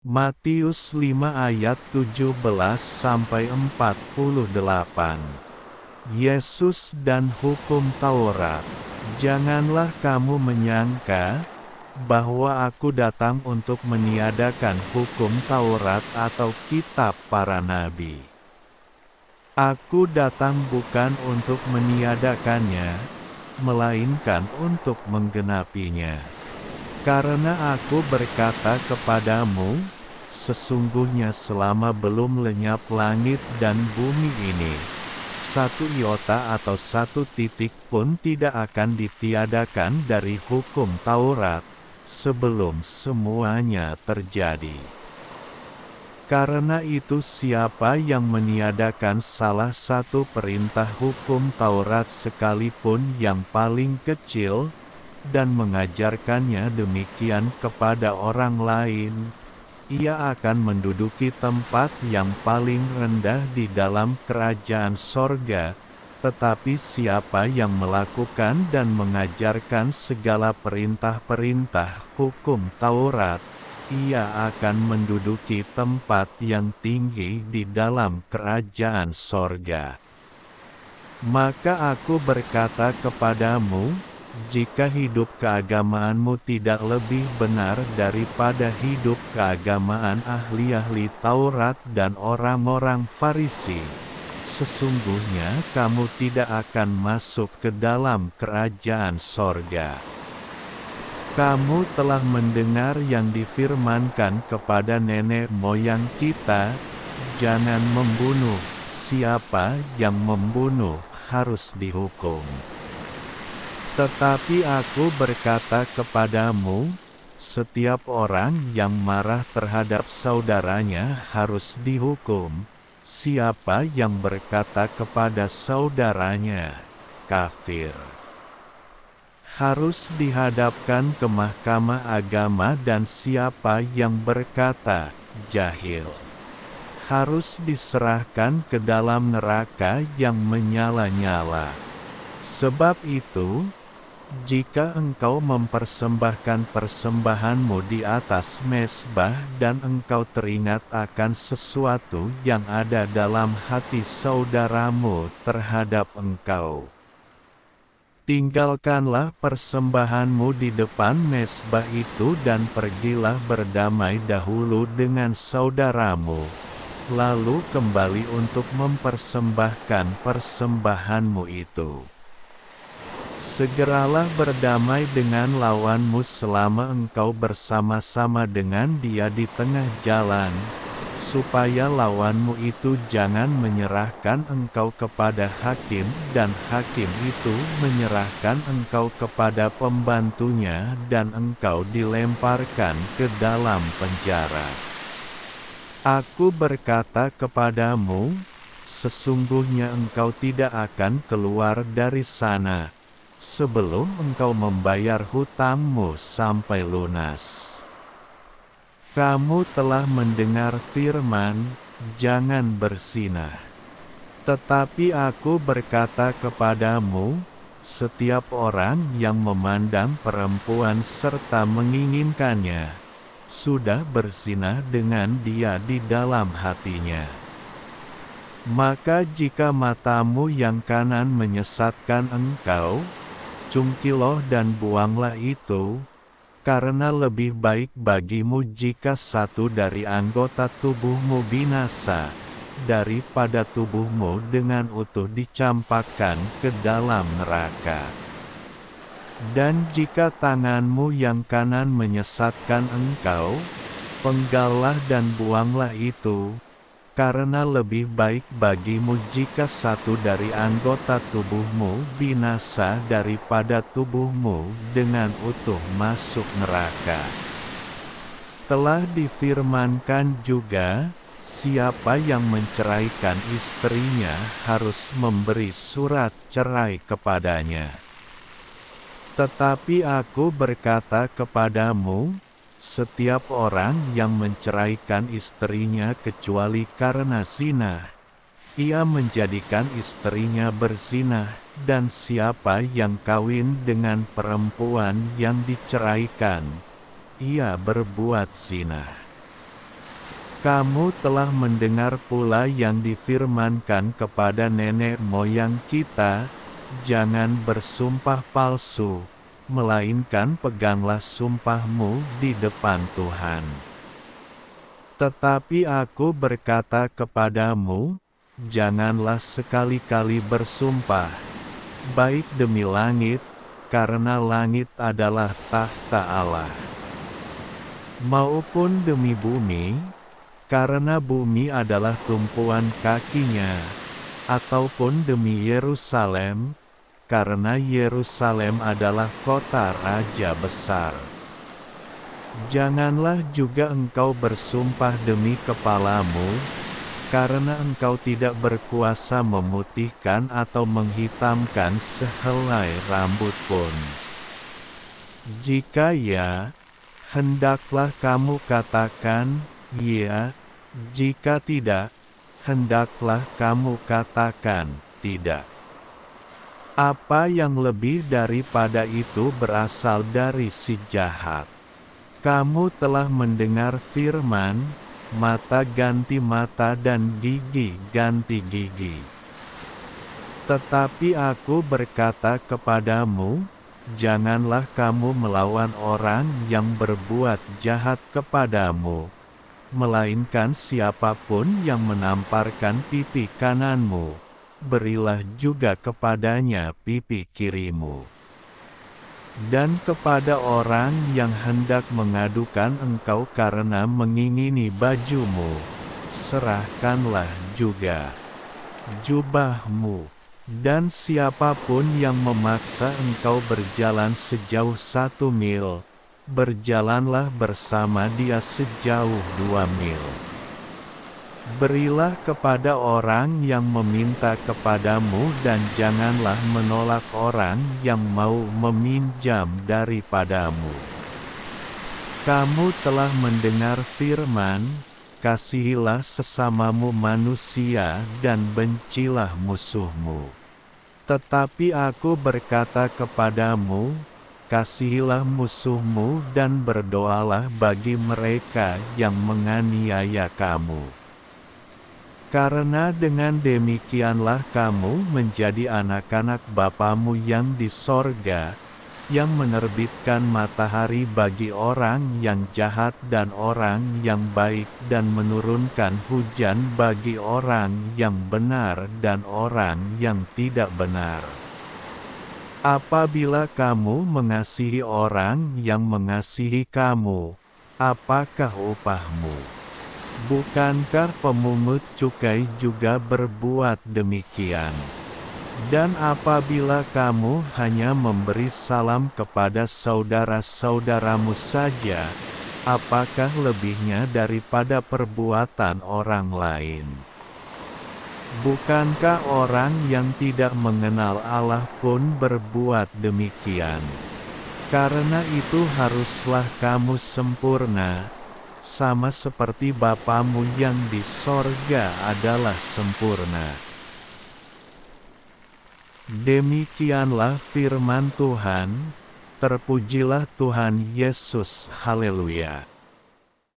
Matius 5 ayat 17-48. Yesus dan hukum Taurat. Janganlah kamu menyangka bahwa aku datang untuk meniadakan hukum Taurat atau kitab para nabi. Aku datang bukan untuk meniadakannya, melainkan untuk menggenapinya. Karena aku berkata kepadamu, sesungguhnya selama belum lenyap langit dan bumi ini, satu iota atau satu titik pun tidak akan ditiadakan dari hukum Taurat, sebelum semuanya terjadi. Karena itu siapa yang meniadakan salah satu perintah hukum Taurat sekalipun yang paling kecil, dan mengajarkannya demikian kepada orang lain, ia akan menduduki tempat yang paling rendah di dalam kerajaan sorga. Tetapi siapa yang melakukan dan mengajarkan segala perintah-perintah hukum Taurat, ia akan menduduki tempat yang tinggi di dalam kerajaan sorga. Maka aku berkata kepadamu, jika hidup keagamaanmu tidak lebih benar daripada hidup keagamaan ahli-ahli Taurat dan orang-orang Farisi, sesungguhnya kamu tidak akan masuk ke dalam kerajaan sorga. Kamu telah mendengar yang difirmankan kepada nenek moyang kita, jangan membunuh, siapa yang membunuh harus dihukum. Tetapi aku berkata kepadamu, setiap orang yang marah terhadap saudaranya harus dihukum. Siapa yang berkata kepada saudaranya, kafir, harus dihadapkan ke mahkamah agama, dan siapa yang berkata, jahil, harus diserahkan ke dalam neraka yang menyala-nyala. Sebab itu, jika engkau mempersembahkan persembahanmu di atas mezbah dan engkau teringat akan sesuatu yang ada dalam hati saudaramu terhadap engkau, tinggalkanlah persembahanmu di depan mezbah itu dan pergilah berdamai dahulu dengan saudaramu, lalu kembali untuk mempersembahkan persembahanmu itu. Segeralah berdamai dengan lawanmu selama engkau bersama-sama dengan dia di tengah jalan, supaya lawanmu itu jangan menyerahkan engkau kepada hakim dan hakim itu menyerahkan engkau kepada pembantunya dan engkau dilemparkan ke dalam penjara. Aku berkata kepadamu, sesungguhnya engkau tidak akan keluar dari sana sebelum engkau membayar hutangmu sampai lunas. Kamu telah mendengar firman, jangan berzinah. Tetapi aku berkata kepadamu, setiap orang yang memandang perempuan serta menginginkannya, sudah berzinah dengan dia di dalam hatinya. Maka jika matamu yang kanan menyesatkan engkau, cungkiloh dan buanglah itu, karena lebih baik bagimu jika satu dari anggota tubuhmu binasa, daripada tubuhmu dengan utuh dicampakkan ke dalam neraka. Dan jika tanganmu yang kanan menyesatkan engkau, penggallah dan buanglah itu, karena lebih baik bagimu jika satu dari anggota tubuhmu binasa daripada tubuhmu dengan utuh masuk neraka. Telah difirmankan juga, siapa yang menceraikan istrinya harus memberi surat cerai kepadanya. Tetapi aku berkata kepadamu, setiap orang yang menceraikan istrinya kecuali karena zina, ia menjadikan istrinya berzinah, dan siapa yang kawin dengan perempuan yang diceraikan, ia berbuat zina. Kamu telah mendengar pula yang difirmankan kepada nenek moyang kita, jangan bersumpah palsu, melainkan peganglah sumpahmu di depan Tuhan. Tetapi aku berkata kepadamu, janganlah sekali-kali bersumpah, baik demi langit, karena langit adalah takhta Allah, maupun demi bumi, karena bumi adalah tumpuan kakinya, ataupun demi Yerusalem, karena Yerusalem adalah kota Raja besar. Janganlah juga engkau bersumpah demi kepalamu, karena engkau tidak berkuasa memutihkan atau menghitamkan sehelai rambut pun. Jika ya, hendaklah kamu katakan, ya, jika tidak, hendaklah kamu katakan, tidak. Apa yang lebih daripada itu berasal dari si jahat. Kamu telah mendengar firman, mata ganti mata dan gigi ganti gigi. Tetapi aku berkata kepadamu, janganlah kamu melawan orang yang berbuat jahat kepadamu, melainkan siapapun yang menamparkan pipi kananmu, berilah juga kepadanya pipi kirimu. Dan kepada orang yang hendak mengadukan engkau karena mengingini bajumu, serahkanlah juga jubahmu. Dan siapapun yang memaksa engkau berjalan sejauh 1 mil, berjalanlah bersama dia sejauh 2 mil. Berilah kepada orang yang meminta kepadamu dan janganlah menolak orang yang mau meminjam daripadamu. Kamu telah mendengar firman, kasihilah sesamamu manusia dan bencilah musuhmu. Tetapi aku berkata kepadamu, kasihilah musuhmu dan berdoalah bagi mereka yang menganiaya kamu. Karena dengan demikianlah kamu menjadi anak-anak Bapamu yang di sorga, yang menerbitkan matahari bagi orang yang jahat dan orang yang baik dan menurunkan hujan bagi orang yang benar dan orang yang tidak benar. Apabila kamu mengasihi orang yang mengasihi kamu, apakah upahmu? Bukankah pemungut cukai juga berbuat demikian? Dan apabila kamu hanya memberi salam kepada saudara-saudaramu saja, apakah lebihnya daripada perbuatan orang lain? Bukankah orang yang tidak mengenal Allah pun berbuat demikian? Karena itu haruslah kamu sempurna, sama seperti Bapamu yang di sorga adalah sempurna. Demikianlah firman Tuhan, terpujilah Tuhan Yesus, haleluya.